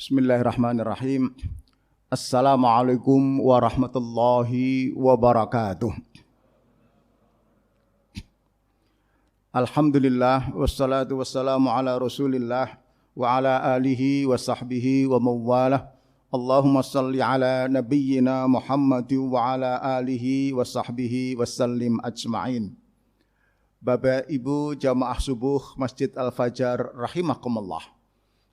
Bismillahirrahmanirrahim. Assalamualaikum warahmatullahi wabarakatuh. Alhamdulillah wassalatu wassalamu ala Rasulillah wa ala alihi wa sahbihi wa mawalah. Allahumma salli ala nabiyyina Muhammad wa ala alihi wa sahbihi wassallim ajma'in. Bapak Ibu jamaah subuh Masjid Al-Fajar rahimakumullah.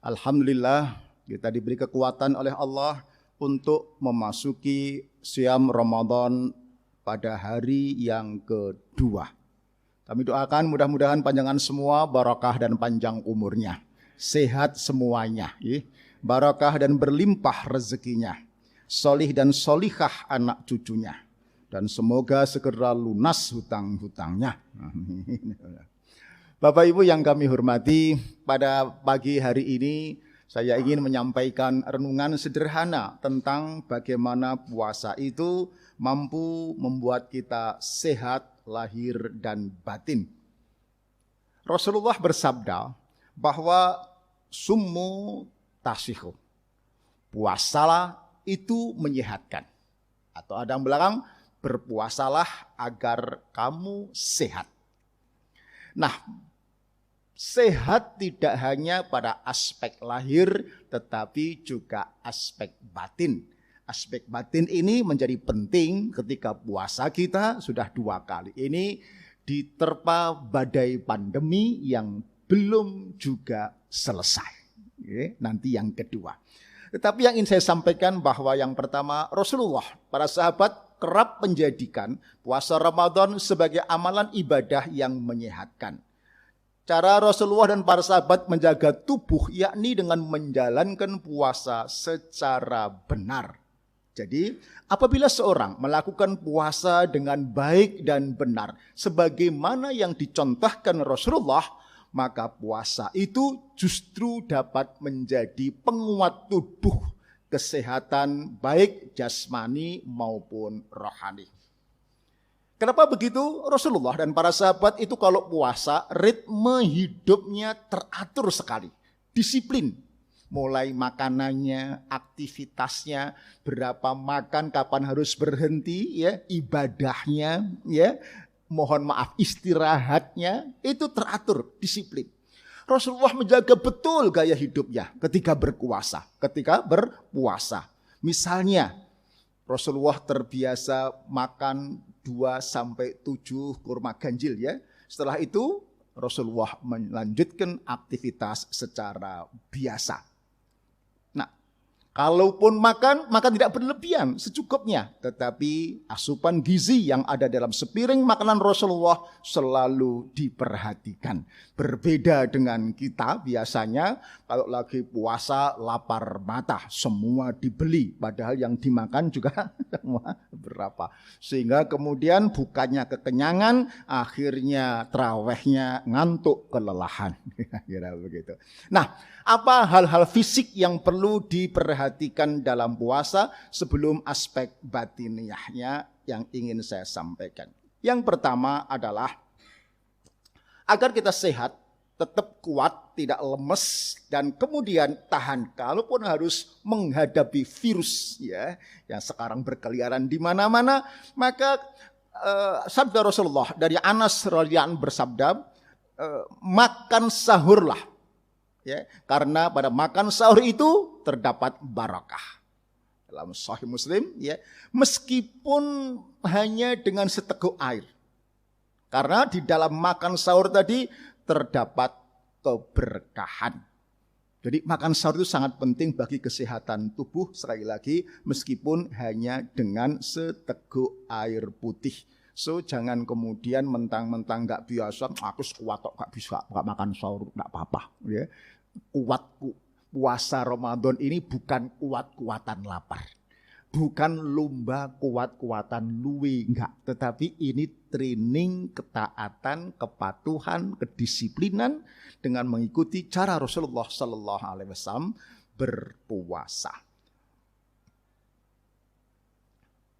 Alhamdulillah kita diberi kekuatan oleh Allah untuk memasuki Syam Ramadan pada hari yang kedua. Kami doakan mudah-mudahan panjangan semua, barakah dan panjang umurnya. Sehat semuanya, barakah dan berlimpah rezekinya. Solih dan solihah anak cucunya. Dan semoga segera lunas hutang-hutangnya. Bapak Ibu yang kami hormati, pada pagi hari ini saya ingin menyampaikan renungan sederhana tentang bagaimana puasa itu mampu membuat kita sehat lahir dan batin. Rasulullah bersabda bahwa summu tasihhu, puasalah itu menyehatkan. Atau ada yang bilang berpuasalah agar kamu sehat. Nah, sehat tidak hanya pada aspek lahir, tetapi juga aspek batin. Aspek batin ini menjadi penting ketika puasa kita sudah 2 kali. Ini diterpa badai pandemi yang belum juga selesai. Nanti yang kedua. Tetapi yang ingin saya sampaikan bahwa yang pertama, Rasulullah, para sahabat kerap menjadikan puasa Ramadan sebagai amalan ibadah yang menyehatkan. Cara Rasulullah dan para sahabat menjaga tubuh yakni dengan menjalankan puasa secara benar. Jadi apabila seorang melakukan puasa dengan baik dan benar sebagaimana yang dicontohkan Rasulullah, maka puasa itu justru dapat menjadi penguat tubuh, kesehatan baik jasmani maupun rohani. Kenapa begitu? Rasulullah dan para sahabat itu kalau puasa ritme hidupnya teratur sekali, disiplin. Mulai makanannya, aktivitasnya, berapa makan, kapan harus berhenti, ibadahnya, mohon maaf istirahatnya itu teratur, disiplin. Rasulullah menjaga betul gaya hidupnya ketika berpuasa. Misalnya Rasulullah terbiasa makan 2-7 kurma ganjil Setelah itu Rasulullah melanjutkan aktivitas secara biasa. Nah, kalaupun makan tidak berlebihan, secukupnya. Tetapi asupan gizi yang ada dalam sepiring makanan Rasulullah selalu diperhatikan. Berbeda dengan kita biasanya kalau lagi puasa lapar mata, semua dibeli. Padahal yang dimakan juga semua berapa. Sehingga kemudian bukannya kekenyangan, akhirnya trawehnya ngantuk kelelahan. Kira begitu. Nah, apa hal-hal fisik yang perlu diperhatikan dalam puasa sebelum aspek batiniahnya yang ingin saya sampaikan? Yang pertama adalah agar kita sehat, tetap kuat, tidak lemes, dan kemudian tahan. Kalaupun harus menghadapi virus yang sekarang berkeliaran di mana-mana, maka sabda Rasulullah dari Anas radhiyallahu anhu bersabda, makan sahurlah. Karena pada makan sahur itu terdapat barakah. Dalam Sahih Muslim, meskipun hanya dengan seteguk air. Karena di dalam makan sahur tadi terdapat keberkahan. Jadi makan sahur itu sangat penting bagi kesehatan tubuh. Sekali lagi, meskipun hanya dengan seteguk air putih. So jangan kemudian mentang-mentang gak biasa, aku sekuat kok gak bisa gak makan sahur, gak apa-apa. Kuat puasa Ramadan ini bukan kuat-kuatan lapar. Bukan lomba kuat-kuatan luwe, enggak. Tetapi ini training ketaatan, kepatuhan, kedisiplinan dengan mengikuti cara Rasulullah Sallallahu Alaihi Wasallam berpuasa.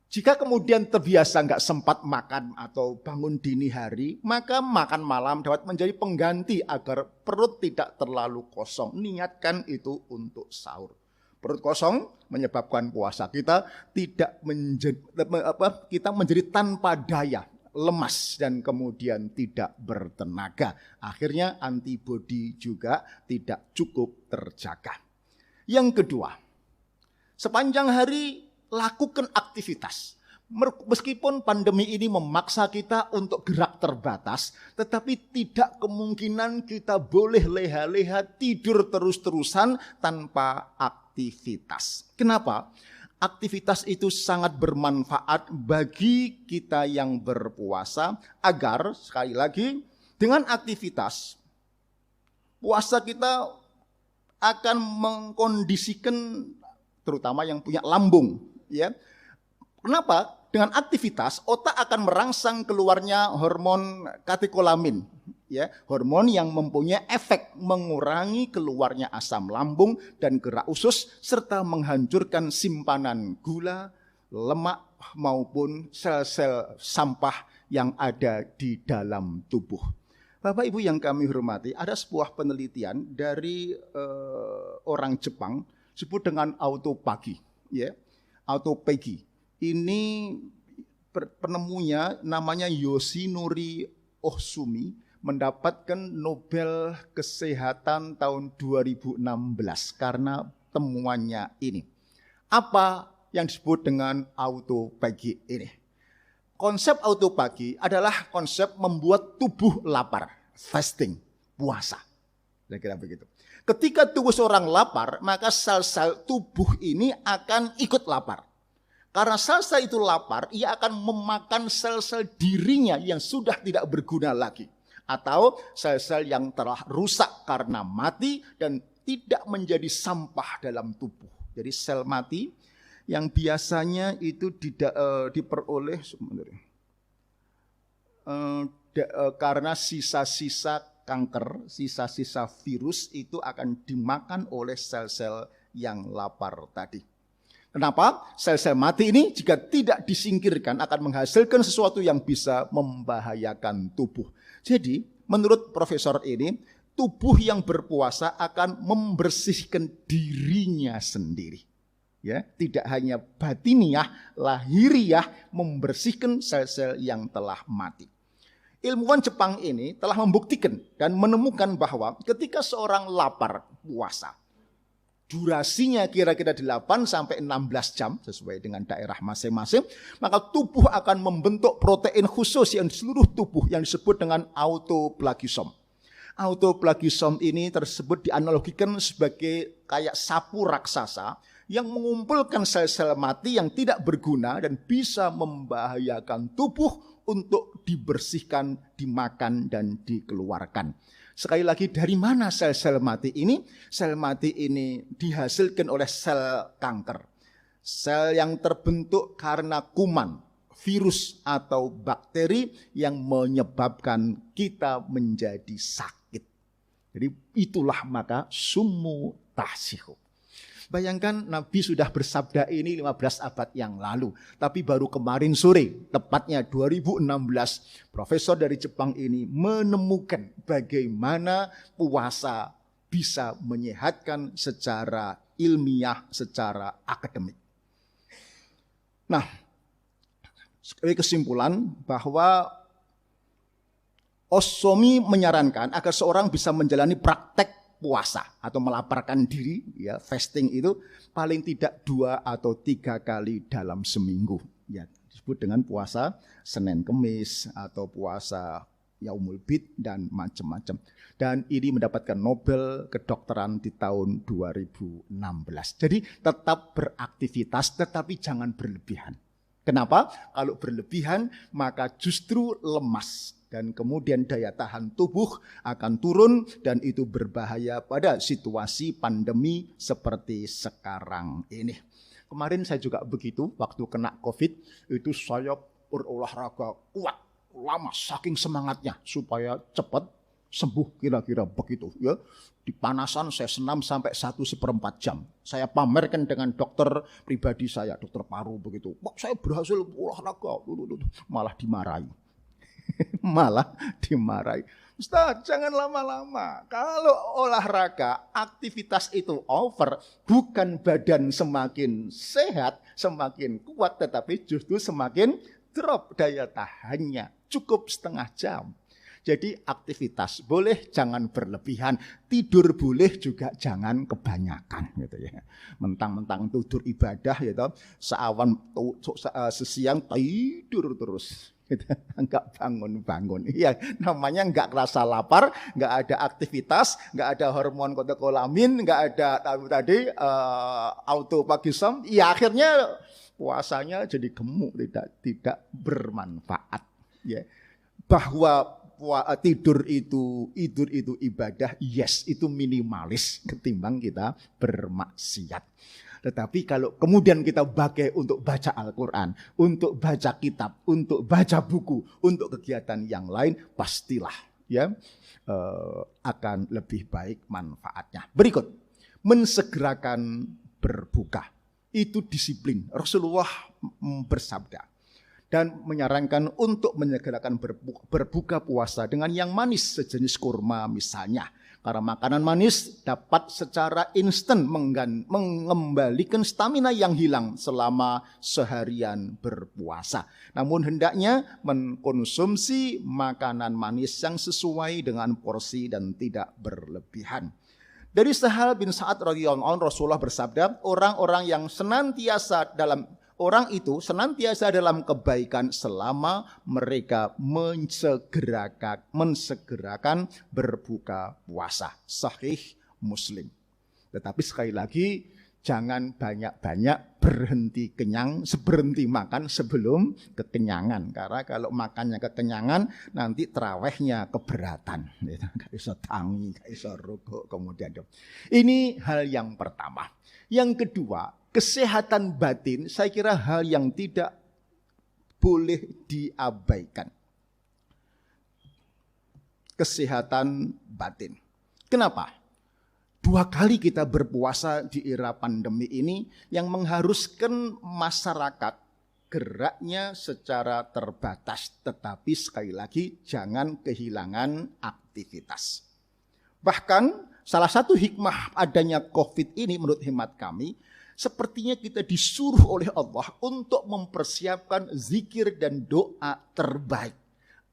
Jika kemudian terbiasa nggak sempat makan atau bangun dini hari, maka makan malam dapat menjadi pengganti agar perut tidak terlalu kosong. Niatkan itu untuk sahur. Perut kosong menyebabkan puasa kita tidak menjadi tanpa daya, lemas dan kemudian tidak bertenaga. Akhirnya antibodi juga tidak cukup terjaga. Yang kedua, sepanjang hari lakukan aktivitas. Meskipun pandemi ini memaksa kita untuk gerak terbatas, tetapi tidak kemungkinan kita boleh leha-leha tidur terus-terusan tanpa aktivitas. Kenapa? Aktivitas itu sangat bermanfaat bagi kita yang berpuasa agar, sekali lagi, dengan aktivitas puasa kita akan mengkondisikan terutama yang punya lambung, ya. Kenapa? Dengan aktivitas otak akan merangsang keluarnya hormon katekolamin, ya, hormon yang mempunyai efek mengurangi keluarnya asam lambung dan gerak usus serta menghancurkan simpanan gula, lemak maupun sel-sel sampah yang ada di dalam tubuh. Bapak Ibu yang kami hormati, ada sebuah penelitian dari orang Jepang disebut dengan autophagy, ya, autophagy. Ini penemunya namanya Yoshinori Ohsumi, mendapatkan Nobel Kesehatan tahun 2016 karena temuannya ini. Apa yang disebut dengan autophagy ini? Konsep autophagy adalah konsep membuat tubuh lapar, fasting, puasa. Kira-kira begitu. Ketika tubuh seorang lapar, maka sel-sel tubuh ini akan ikut lapar. Karena sel-sel itu lapar, ia akan memakan sel-sel dirinya yang sudah tidak berguna lagi. Atau sel-sel yang telah rusak karena mati dan tidak menjadi sampah dalam tubuh. Jadi sel mati yang biasanya itu diperoleh karena sisa-sisa kanker, sisa-sisa virus itu akan dimakan oleh sel-sel yang lapar tadi. Kenapa? Sel-sel mati ini jika tidak disingkirkan akan menghasilkan sesuatu yang bisa membahayakan tubuh. Jadi menurut profesor ini, tubuh yang berpuasa akan membersihkan dirinya sendiri. Ya, tidak hanya batiniah, lahiriah, membersihkan sel-sel yang telah mati. Ilmuwan Jepang ini telah membuktikan dan menemukan bahwa ketika seorang lapar puasa, durasinya kira-kira 8 sampai 16 jam sesuai dengan daerah masing-masing, maka tubuh akan membentuk protein khusus yang di seluruh tubuh yang disebut dengan autoplagisom. Autoplagisom ini tersebut dianalogikan sebagai kayak sapu raksasa yang mengumpulkan sel-sel mati yang tidak berguna dan bisa membahayakan tubuh untuk dibersihkan, dimakan dan dikeluarkan. Sekali lagi, dari mana sel-sel mati ini? Sel mati ini dihasilkan oleh sel kanker. Sel yang terbentuk karena kuman, virus atau bakteri yang menyebabkan kita menjadi sakit. Jadi itulah maka summu tahsihu. Bayangkan Nabi sudah bersabda ini 15 abad yang lalu. Tapi baru kemarin sore, tepatnya 2016, profesor dari Jepang ini menemukan bagaimana puasa bisa menyehatkan secara ilmiah, secara akademik. Nah, sebagai kesimpulan bahwa Ohsumi menyarankan agar seorang bisa menjalani praktek puasa atau melaparkan diri, ya, fasting itu paling tidak 2 atau 3 kali dalam seminggu, ya, disebut dengan puasa Senin Kemis atau puasa Yaumul Bid dan macam-macam. Dan ini mendapatkan Nobel kedokteran di tahun 2016. Jadi tetap beraktivitas tetapi jangan berlebihan. Kenapa? Kalau berlebihan maka justru lemas. Dan kemudian daya tahan tubuh akan turun dan itu berbahaya pada situasi pandemi seperti sekarang ini. Kemarin saya juga begitu, waktu kena COVID itu saya berolahraga kuat, lama, saking semangatnya supaya cepat sembuh kira-kira begitu. Ya. Di panasan saya senam sampai 1/4 jam. Saya pamerkan dengan dokter pribadi saya, dokter paru begitu. Pak, saya berhasil olahraga, malah dimarahi. Malah dimarahi. Ustaz, jangan lama-lama. Kalau olahraga, aktivitas itu over, bukan badan semakin sehat, semakin kuat, tetapi justru semakin drop daya tahannya. Cukup setengah jam. Jadi aktivitas boleh, jangan berlebihan. Tidur boleh juga jangan kebanyakan gitu ya. Mentang-mentang tidur ibadah gitu, seawan sesiang tidur terus. Gitu. Enggak bangun-bangun. Iya, namanya enggak kerasa lapar, enggak ada aktivitas, enggak ada hormon katekolamin, enggak ada tadi autopagism. Ya akhirnya puasanya jadi gemuk, tidak bermanfaat. Ya. Bahwa tidur itu ibadah, yes, itu minimalis ketimbang kita bermaksiat. Tetapi kalau kemudian kita pakai untuk baca Al-Quran, untuk baca kitab, untuk baca buku, untuk kegiatan yang lain, pastilah ya akan lebih baik manfaatnya. Berikut, mensegerakan berbuka. Itu disiplin. Rasulullah bersabda dan menyarankan untuk menyegerakan berbuka puasa dengan yang manis sejenis kurma misalnya. Karena makanan manis dapat secara instan mengembalikan stamina yang hilang selama seharian berpuasa. Namun hendaknya mengkonsumsi makanan manis yang sesuai dengan porsi dan tidak berlebihan. Dari Sahal bin Sa'ad radhiyallahu anhu, Rasulullah bersabda, orang itu senantiasa dalam kebaikan selama mereka mensegerakan berbuka puasa. Sahih Muslim. Tetapi sekali lagi, jangan banyak-banyak berhenti makan sebelum kekenyangan. Karena kalau makannya kekenyangan, nanti terawihnya keberatan. Gak bisa tangi, gak bisa rukuk kemudian. Ini hal yang pertama. Yang kedua, kesehatan batin saya kira hal yang tidak boleh diabaikan. Kesehatan batin. Kenapa? 2 kali kita berpuasa di era pandemi ini yang mengharuskan masyarakat geraknya secara terbatas. Tetapi sekali lagi jangan kehilangan aktivitas. Bahkan salah satu hikmah adanya COVID ini menurut hemat kami, sepertinya kita disuruh oleh Allah untuk mempersiapkan zikir dan doa terbaik.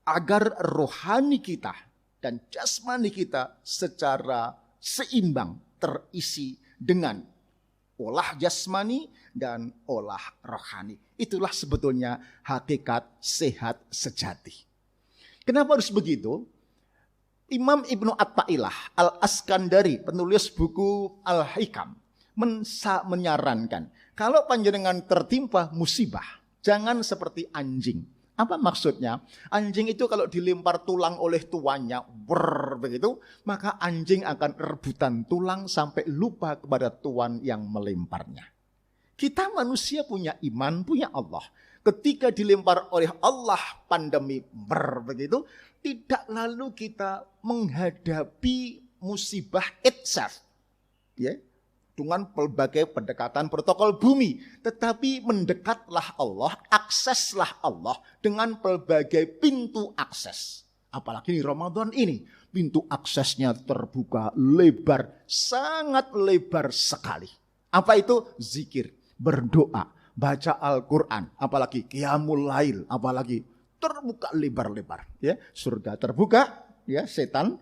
Agar rohani kita dan jasmani kita secara seimbang terisi dengan olah jasmani dan olah rohani. Itulah sebetulnya hakikat sehat sejati. Kenapa harus begitu? Imam Ibnu At-Ta'ilah Al-Askandari, penulis buku Al-Hikam, menyarankan, kalau panjenengan tertimpa musibah, jangan seperti anjing. Apa maksudnya? Anjing itu kalau dilempar tulang oleh tuannya, begitu, maka anjing akan rebutan tulang sampai lupa kepada tuan yang melemparnya. Kita manusia punya iman, punya Allah. Ketika dilempar oleh Allah pandemi, begitu, tidak lalu kita menghadapi musibah itself, ya, dengan berbagai pendekatan protokol bumi, tetapi mendekatlah Allah, akseslah Allah dengan berbagai pintu akses. Apalagi di Ramadan ini, pintu aksesnya terbuka lebar, sangat lebar sekali. Apa itu? Zikir, berdoa, baca Al-Quran, apalagi qiyamul lail, apalagi terbuka lebar-lebar, ya, surga terbuka, ya, setan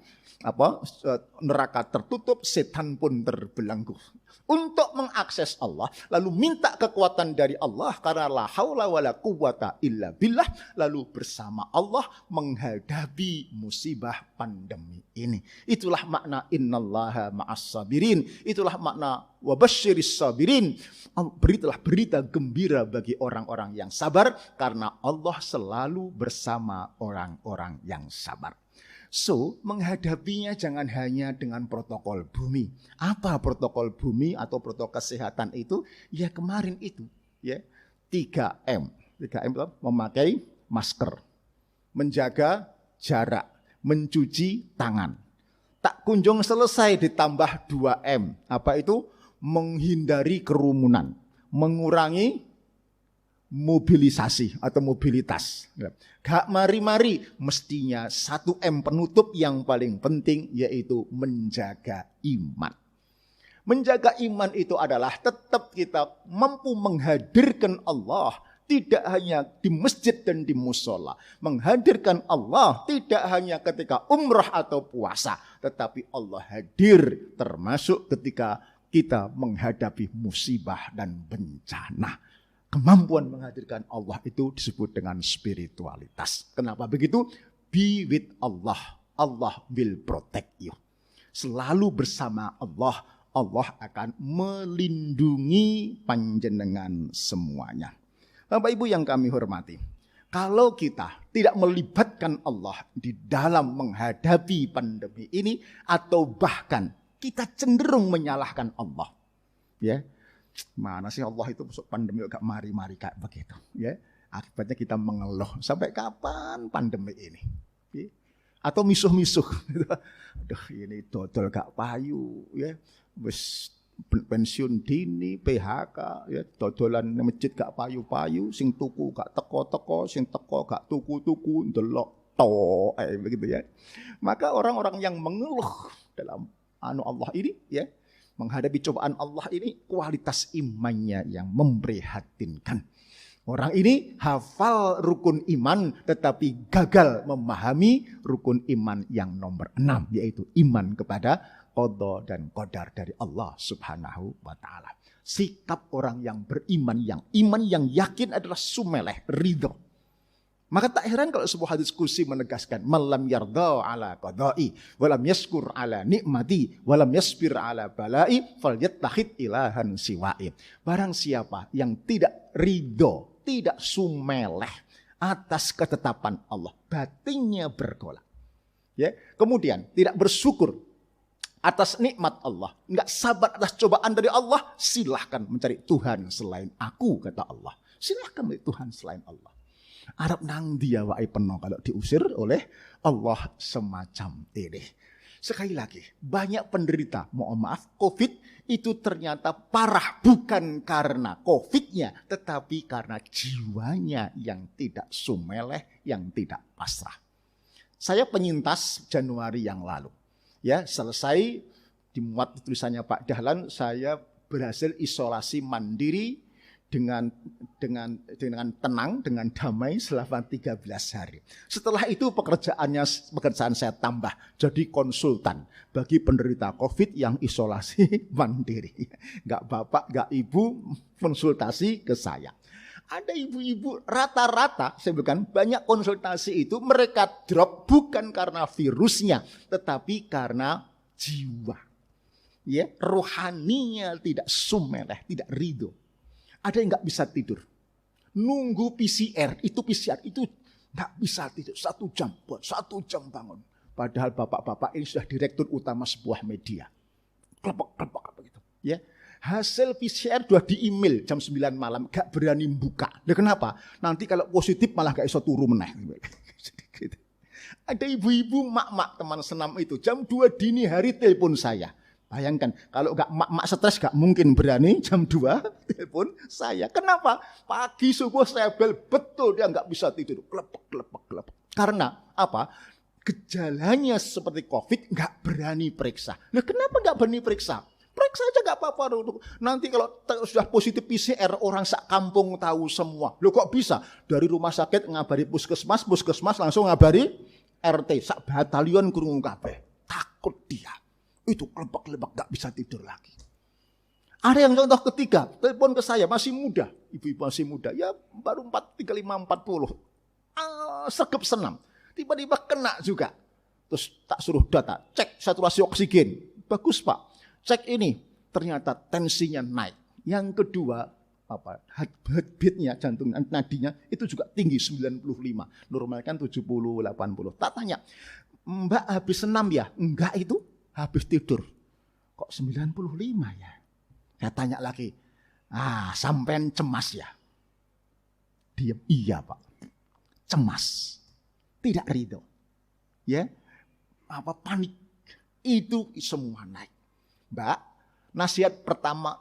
neraka tertutup, setan pun terbelenggu. Untuk mengakses Allah, lalu minta kekuatan dari Allah karena la haula wala quwata illa billah, lalu bersama Allah menghadapi musibah pandemi ini. Itulah makna innallaha ma'as sabirin. Itulah makna wabasyiris sabirin. Beritalah berita gembira bagi orang-orang yang sabar karena Allah selalu bersama orang-orang yang sabar. So, menghadapinya jangan hanya dengan protokol bumi. Apa protokol bumi atau protokol kesehatan itu? Ya kemarin itu, ya 3M. 3M itu memakai masker, menjaga jarak, mencuci tangan. Tak kunjung selesai ditambah 2M. Apa itu? Menghindari kerumunan, mengurangi mobilisasi atau mobilitas. Gak mari-mari, mestinya 1M penutup yang paling penting yaitu menjaga iman. Menjaga iman itu adalah tetap kita mampu menghadirkan Allah, tidak hanya di masjid dan di musola. Menghadirkan Allah tidak hanya ketika umrah atau puasa, tetapi Allah hadir termasuk ketika kita menghadapi musibah dan bencana. Kemampuan menghadirkan Allah itu disebut dengan spiritualitas. Kenapa begitu? Be with Allah. Allah will protect you. Selalu bersama Allah, Allah akan melindungi panjenengan semuanya. Bapak Ibu yang kami hormati, kalau kita tidak melibatkan Allah di dalam menghadapi pandemi ini, atau bahkan kita cenderung menyalahkan Allah, ya. Mana sih Allah itu masuk pandemi gak mari-mari kayak begitu, ya. Akibatnya kita mengeluh, sampai kapan pandemi ini? Ya? Atau misuh-misuh, aduh ini dodol gak payu, ya. Wis pensiun dini, PHK, ya, dodolan masjid gak payu-payu, sing tuku gak teko-teko, sing teko gak tuku-tuku, ndelok to, begitu ya. Maka orang-orang yang mengeluh dalam Allah ini, ya, menghadapi cobaan Allah ini, kualitas imannya yang memprihatinkan. Orang ini hafal rukun iman tetapi gagal memahami rukun iman yang nomor 6, yaitu iman kepada qada dan qadar dari Allah Subhanahu wa taala. Sikap orang yang beriman, yang iman yang yakin adalah sumeleh, ridho. Maka tak heran kalau sebuah hadis kursi menegaskan, malam yarda ala qada'i walam yaskur ala nikmati walam yasbir ala bala'i falyattakhid ilahan siwa'i. Barang siapa yang tidak ridho, tidak sumeleh atas ketetapan Allah, batinnya bergolak, ya, kemudian tidak bersyukur atas nikmat Allah, enggak sabar atas cobaan dari Allah, silahkan mencari Tuhan selain aku, kata Allah. Silahkan mencari Tuhan selain Allah. Arab nang dia wae peno kalau diusir oleh Allah semacam ini. Sekali lagi, banyak penderita, mohon maaf, COVID itu ternyata parah bukan karena COVID-nya, tetapi karena jiwanya yang tidak sumeleh, yang tidak pasrah. Saya penyintas Januari yang lalu. Ya, selesai dimuat tulisannya Pak Dahlan, saya berhasil isolasi mandiri dengan tenang, dengan damai selama 13 hari. Setelah itu pekerjaan saya tambah jadi konsultan bagi penderita COVID yang isolasi mandiri. Enggak bapak, enggak ibu konsultasi ke saya. Ada ibu-ibu rata-rata, saya bilang banyak konsultasi itu mereka drop bukan karena virusnya, tetapi karena jiwa. Ya, rohaninya tidak sumeleh, tidak ridho. Ada yang nggak bisa tidur, nunggu PCR itu nggak bisa tidur 1 jam, 1 jam bangun. Padahal bapak-bapak ini sudah direktur utama sebuah media, klepek begitu. Ya, hasil PCR sudah di email jam 9 malam, nggak berani buka. Nah, kenapa? Nanti kalau positif malah nggak bisa turu meneh. Ada ibu-ibu mak-mak teman senam itu jam 2 dini hari telepon saya. Bayangkan, kalau gak mak-mak stres gak mungkin berani jam 2 telepon saya. Kenapa? Pagi subuh saya bel, betul dia gak bisa tidur. Klepek. Karena apa? Gejalanya seperti COVID, gak berani periksa. Nah, kenapa gak berani periksa? Periksa aja gak apa-apa. Nanti kalau sudah positif PCR, orang sak kampung tahu semua. Loh kok bisa? Dari rumah sakit ngabari puskesmas langsung ngabari RT. Sak batalion krungu kabeh. Takut dia. Itu kelebak-kelebak gak bisa tidur lagi. Ada yang contoh ketiga, telepon ke saya, masih muda, ibu-ibu masih muda, ya baru 35, 40, sergap senam, tiba-tiba kena juga. Terus tak suruh data, cek saturasi oksigen, bagus Pak, cek ini, ternyata tensinya naik. Yang kedua, heartbeat-nya, jantung nadinya itu juga tinggi 95, normal kan 70, 80. Tak tanya, Mbak habis senam ya? Enggak itu. Habis tidur, kok 95 ya? Saya tanya lagi, sampean cemas ya? Diam, iya Pak, cemas, tidak ridho, ya, panik, itu semua naik. Mbak, nasihat pertama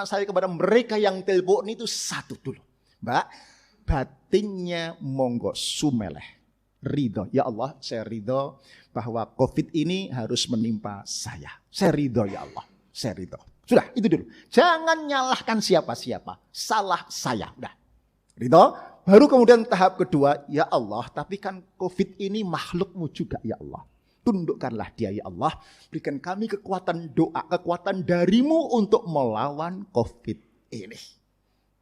saya kepada mereka yang telepon itu satu dulu, Mbak, batinnya monggo sumeleh. Ridho, ya Allah, saya ridho bahwa COVID ini harus menimpa saya. Saya ridho ya Allah, saya ridho. Sudah, itu dulu. Jangan nyalahkan siapa-siapa. Salah saya. Udah. Ridho. Baru kemudian tahap kedua, ya Allah, tapi kan COVID ini makhlukmu juga ya Allah. Tundukkanlah dia ya Allah. Berikan kami kekuatan doa, kekuatan darimu untuk melawan COVID ini.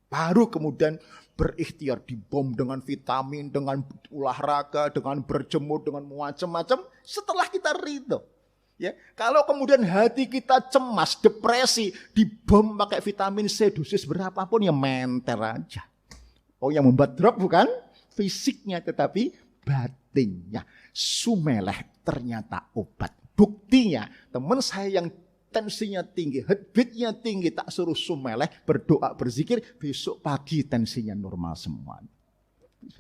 Baru kemudian berikhtiar, dibom dengan vitamin, dengan olahraga, dengan berjemur, dengan macam-macam. Setelah kita ridho. Ya, kalau kemudian hati kita cemas, depresi, dibom pakai vitamin C dosis berapapun ya menter aja. Oh, yang membuat drop bukan fisiknya tetapi batinnya. Sumeleh ternyata obat. Buktinya teman saya yang tensinya tinggi, heartbeatnya tinggi, tak suruh sumeleh, berdoa, berzikir, besok pagi tensinya normal semua.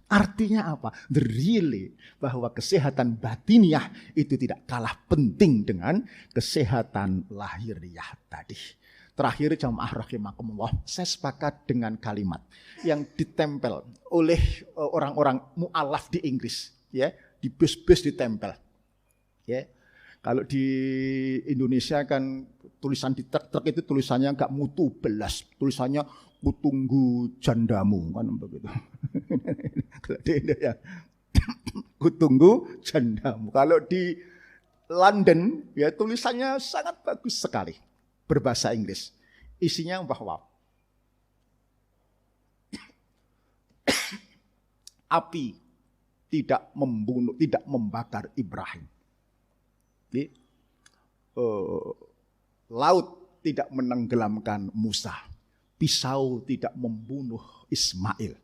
Artinya apa? Really bahwa kesehatan batiniah itu tidak kalah penting dengan kesehatan lahiriah tadi. Terakhir jamaah rahimakumullah, saya sepakat dengan kalimat yang ditempel oleh orang-orang mu'alaf di Inggris, ya, di bus-bus ditempel. Ya. Kalau di Indonesia kan tulisan di truk itu tulisannya enggak mutu belas, tulisannya kutunggu jandamu kan begitu. Kalau di Indonesia kutunggu jandamu. Kalau di London ya tulisannya sangat bagus sekali berbahasa Inggris. Isinya bahwa api tidak membunuh, tidak membakar Ibrahim. Laut tidak menenggelamkan Musa, pisau tidak membunuh Ismail,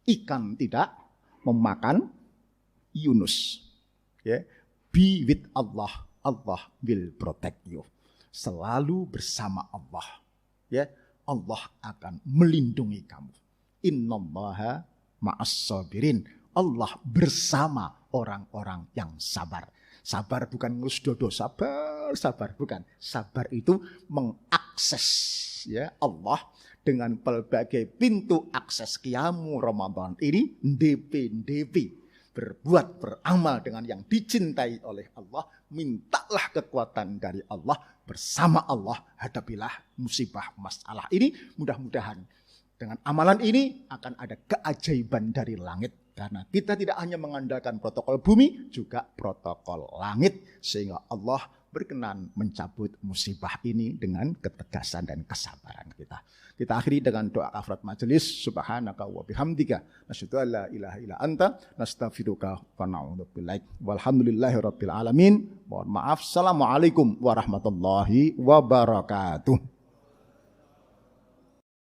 ikan tidak memakan Yunus. Be with Allah, Allah will protect you. Selalu bersama Allah, Allah akan melindungi kamu. Innallaha ma'as-sabirin. Allah bersama orang-orang yang sabar. Sabar bukan ngurus dodo, sabar bukan. Sabar itu mengakses Allah dengan pelbagai pintu akses qiyamu Ramadan ini DP. Berbuat, beramal dengan yang dicintai oleh Allah. Mintalah kekuatan dari Allah. Bersama Allah hadapilah musibah masalah ini. Mudah-mudahan dengan amalan ini akan ada keajaiban dari langit. Karena kita tidak hanya mengandalkan protokol bumi, juga protokol langit. Sehingga Allah berkenan mencabut musibah ini dengan ketegasan dan kesabaran kita. Kita akhiri dengan doa kafarat majelis. Subhanaka wa bihamdika nasyhadu an la ilaha illa anta nastaghfiruka wa na'udzu billaik. Walhamdulillahirabbil alamin. Mohon maaf. Assalamualaikum warahmatullahi wabarakatuh.